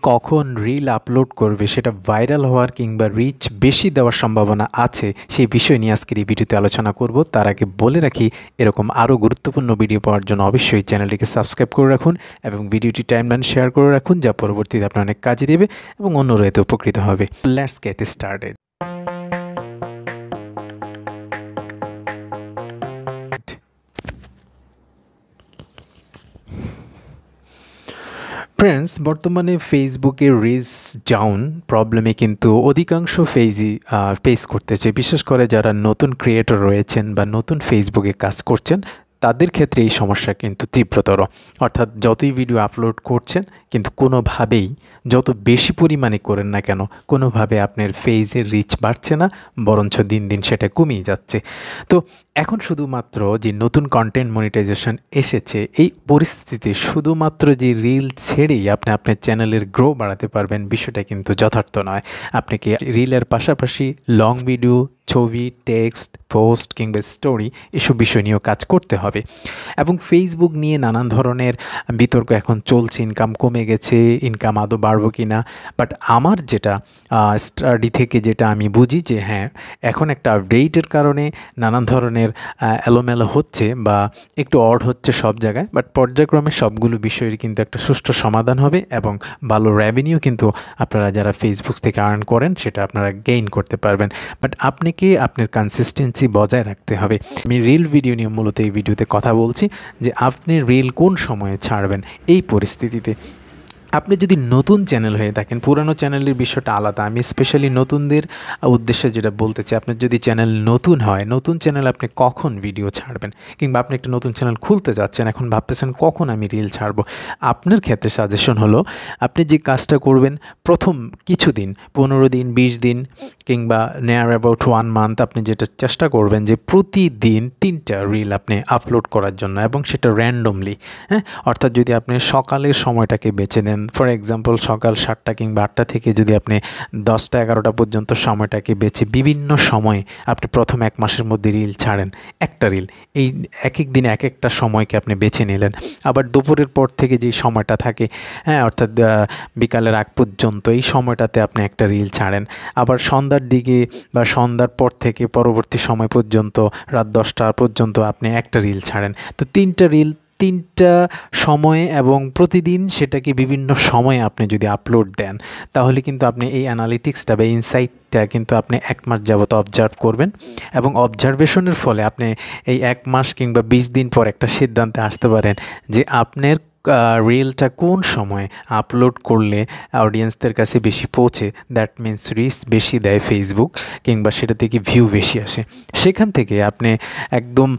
কখন reel upload করবে সেটা ভাইরাল হওয়ার কিংবা রিচ বেশি দেওয়ার সম্ভাবনা আছে সেই বিষয় নিয়ে আজকের এই ভিডিওতে আলোচনা করব। তার আগে বলে রাখি, এরকম আরও গুরুত্বপূর্ণ ভিডিও পাওয়ার জন্য অবশ্যই চ্যানেলটিকে সাবস্ক্রাইব করে রাখুন এবং ভিডিওটি টাইমলাইন শেয়ার করে রাখুন, যা পরবর্তীতে আপনার অনেক কাজে দেবে এবং অন্যরা এতে উপকৃত হবে। Let's get started. ফ্রেন্ডস, বর্তমানে ফেসবুকে রিচ ডাউন প্রবলেমে কিন্তু অধিকাংশ ফেস করতেছে, বিশেষ করে যারা নতুন ক্রিয়েটর রয়েছেন বা নতুন ফেসবুকে কাজ করছেন তাদের ক্ষেত্রে এই সমস্যা কিন্তু তীব্রতর। অর্থাৎ যতই ভিডিও আপলোড করছেন কিন্তু কোনোভাবেই যত বেশি পরিমাণে করেন না কেন কোনোভাবে আপনার ফেজের রিচ বাড়ছে না, বরঞ্চ দিন দিন সেটা কমিয়ে যাচ্ছে। তো এখন শুধুমাত্র যে নতুন কন্টেন্ট মনিটাইজেশন এসেছে, এই পরিস্থিতিতে শুধুমাত্র যে রিল ছেড়েই আপনি আপনার চ্যানেলের গ্রো বাড়াতে পারবেন বিষয়টা কিন্তু যথার্থ নয়। আপনাকে রিলের পাশাপাশি লং ভিডিও, ছবি, টেক্সট, পোস্ট কিংবা স্টোরি এসব বিষয় নিয়েও কাজ করতে হবে। এবং ফেসবুক নিয়ে নানান ধরনের বিতর্ক এখন চলছে, ইনকাম কমে গেছে, ইনকাম আদৌ বাড়বো কি না। বাট আমার যেটা স্টাডি থেকে যেটা আমি বুঝি যে হ্যাঁ, এখন একটা আপডেটের কারণে নানান ধরনের এলোমেলো হচ্ছে বা একটু অড হচ্ছে সব জায়গায়, বাট পর্যায়ক্রমে সবগুলো বিষয়ের কিন্তু একটা সুষ্ঠু সমাধান হবে এবং ভালো রেভিনিউ কিন্তু আপনারা যারা ফেসবুক থেকে আর্ন করেন সেটা আপনারা গেইন করতে পারবেন। বাট আপনাকে আপনার কনসিস্টেন্সি বজায় রাখতে হবে। আমি রিল ভিডিও নিয়ে মূলত এই ভিডিওতে কথা বলছি যে আপনি রিল কোন সময়ে ছাড়বেন। এই পরিস্থিতিতে আপনি যদি নতুন চ্যানেল হয়ে থাকেন, পুরানো চ্যানেলের বিষয়টা আলাদা, আমি স্পেশালি নতুনদের উদ্দেশ্যে যেটা বলতে চাই, আপনার যদি চ্যানেল নতুন হয়, নতুন চ্যানেল আপনি কখন ভিডিও ছাড়বেন, কিংবা আপনি একটা নতুন চ্যানেল খুলতে যাচ্ছেন, এখন ভাবতেছেন কখন আমি রিল ছাড়বো, আপনার ক্ষেত্রে সাজেশন হলো আপনি যে কাজটা করবেন প্রথম কিছুদিন, 15 দিন, 20 দিন কিংবা নিয়ার অ্যাবাউট 1 মান্থ, আপনি যেটা চেষ্টা করবেন যে প্রতিদিন 3টা রিল আপনি আপলোড করার জন্য, এবং সেটা র্যান্ডমলি। হ্যাঁ, অর্থাৎ যদি আপনি সকালের সময়টাকে বেছে নেন, ফর এক্সাম্পল সকাল 7টা কিংবা 8টা থেকে যদি আপনি 10টা 11টা পর্যন্ত সময়টাকে বেছে বিভিন্ন সময়ে আপনি প্রথম 1 মাসের মধ্যে রিল ছাড়েন, একটা রিল, এই এক এক দিনে এক একটা সময়কে আপনি বেছে নিলেন। আবার দুপুরের পর থেকে যেই সময়টা থাকে, হ্যাঁ, অর্থাৎ বিকালের আগ পর্যন্ত এই সময়টাতে আপনি একটা রিল ছাড়েন। আবার সন্ধ্যার দিকে বা সন্ধ্যার পর থেকে পরবর্তী সময় পর্যন্ত রাত 10টা পর্যন্ত আপনি একটা রিল ছাড়েন। তো 3টা রিল 3টা সময়ে এবং প্রতিদিন সেটাকে বিভিন্ন সময়ে আপনি যদি আপলোড দেন, তাহলে কিন্তু আপনি এই অ্যানালিটিক্সটা বা ইনসাইটটা কিন্তু আপনি 1 মাস যাবত অবজার্ভ করবেন, এবং অবজারভেশনের ফলে আপনি এই 1 মাস কিংবা 20 দিন পর একটা সিদ্ধান্তে আসতে পারেন যে আপনার রিলটা কোন সময় আপলোড করলে অডিয়েন্সদের কাছে বেশি পৌঁছে, দ্যাট মিন্স রিচ বেশি দেয় ফেসবুক, কিংবা সেটা থেকে ভিউ বেশি আসে। সেখান থেকে আপনি একদম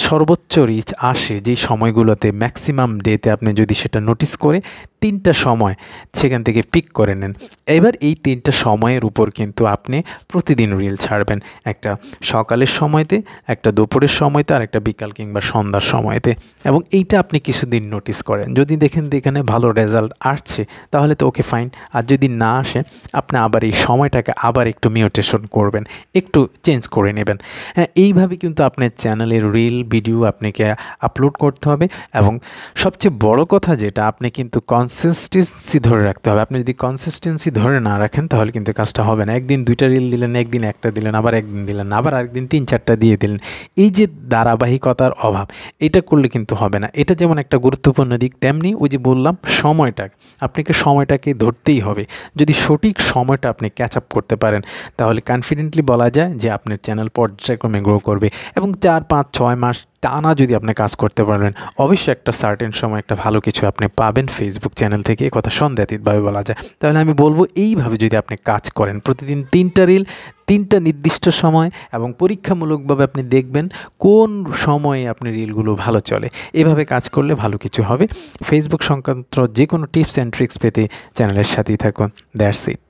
সর্বোচ্চ রিচ আসে যেই সময়গুলোতে, ম্যাক্সিমাম ডেতে আপনি যদি সেটা নোটিস করে 3টা সময় সেখান থেকে পিক করে নেন। এবার এই 3টা সময়ের উপর কিন্তু আপনি প্রতিদিন রিল ছাড়বেন, একটা সকালের সময়তে, একটা দুপুরের সময়তে, আর একটা বিকাল কিংবা সন্ধ্যার সময়তে। এবং এইটা আপনি কিছুদিন নোটিস করেন, যদি দেখেন এখানে ভালো রেজাল্ট আসছে তাহলে তো ওকে ফাইন, আর যদি না আসে আপনি আবার এই সময়টাকে আবার একটু মিউটেশন করবেন, একটু চেঞ্জ করে নেবেন। হ্যাঁ, এইভাবে কিন্তু আপনার চ্যানেলের রিল ভিডিও আপনাকে আপলোড করতে হবে। এবং সবচেয়ে বড় কথা যেটা, আপনি কিন্তু কনসিস্টেন্সি ধরে রাখতে হবে। আপনি যদি কনসিস্টেন্সি ধরে না রাখেন তাহলে কিন্তু কাজটা হবে না। একদিন 2টা রিল দিলেন, একদিন একটা দিলেন, আবার একদিন দিলেন, আবার আরেকদিন 3-4টা দিয়ে দিলেন, এই যে ধারাবাহিকতার অভাব, এটা করলে কিন্তু হবে না। এটা যেমন একটা গুরুত্বপূর্ণ দিক, তেমনি ওই যে বললাম সময়টা, আপনাকে সময়টাকে ধরতেই হবে। যদি সঠিক সময়টা আপনি ক্যাচ আপ করতে পারেন তাহলে কনফিডেন্টলি বলা যায় যে আপনার চ্যানেল পর্যায়ক্রমে গ্রো করবে। এবং 4-5-6 মাস টানা যদি আপনি কাজ করতে পারবেন, অবশ্যই একটা সার্টেন সময় একটা ভালো কিছু আপনি পাবেন ফেসবুক চ্যানেল থেকে, এ কথা সন্দেহাতীতভাবে বলা যায়। তাহলে আমি বলবো এইভাবে যদি আপনি কাজ করেন, প্রতিদিন 3টা রিল, 3টা নির্দিষ্ট সময়, এবং পরীক্ষামূলকভাবে আপনি দেখবেন কোন সময়ে আপনি রিলগুলো ভালো চলে, এভাবে কাজ করলে ভালো কিছু হবে। ফেসবুক সংক্রান্ত যে কোনো টিপস অ্যান্ড ট্রিক্স পেতে চ্যানেলের সাথেই থাকুন। That's it.